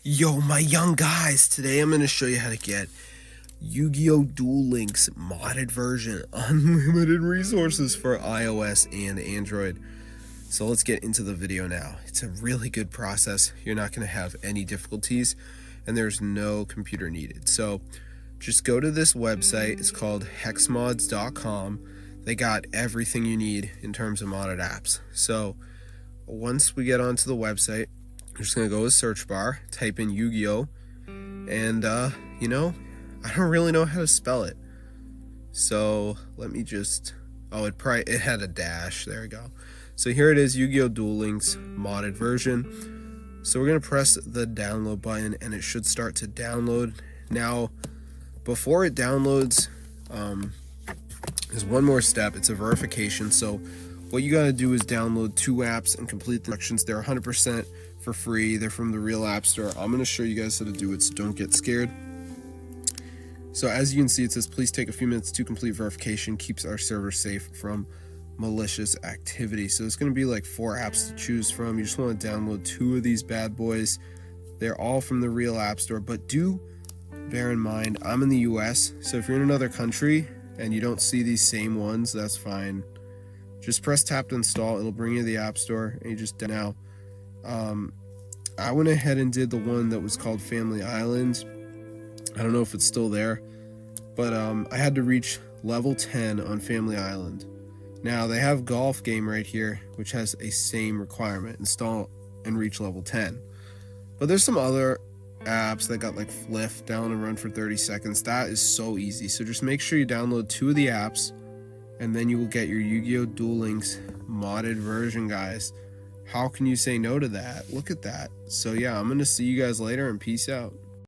Yo, my young guys, today I'm going to show you how to get Yu-Gi-Oh! Duel Links modded version, unlimited resources for iOS and Android. So let's get into the video now. It's a really good process. You're not going to have any difficulties, and there's no computer needed. So just go to this website. It's called hexmods.com. They got everything you need in terms of modded apps. So once we get onto the website, I'm just going to go to the search bar, type in YuGiOh, and, I don't really know how to spell it. So let me just, it had a dash, there we go. So here it is, Yu-Gi-Oh! Duel Links modded version. So we're going to press the download button, and it should start to download. Now, before it downloads, there's one more step. It's a verification. So what you got to do is download 2 apps and complete the instructions. They're 100% for free. They're from the real app store. I'm going to show you guys how to do it, so don't get scared. So as you can see, it says please take a few minutes to complete verification. Keeps our server safe from malicious activity. So it's going to be like 4 apps to choose from. You just want to download 2 of these bad boys. They're all from the real app store, but do bear in mind I'm in the US, so if you're in another country and you don't see these same ones, that's fine. Just press tap to install. It'll bring you to the app store, and you just now. I went ahead and did the one that was called Family Island. I don't know if it's still there, but I had to reach level 10 on Family Island. Now they have Golf Game right here, which has a same requirement: install and reach level 10. But there's some other apps that got like Fliff, down and run for 30 seconds. That is so easy. So just make sure you download 2 of the apps, and then you will get your Yu-Gi-Oh! Duel Links modded version, guys. How can you say no to that? Look at that. So yeah, I'm going to see you guys later, and peace out.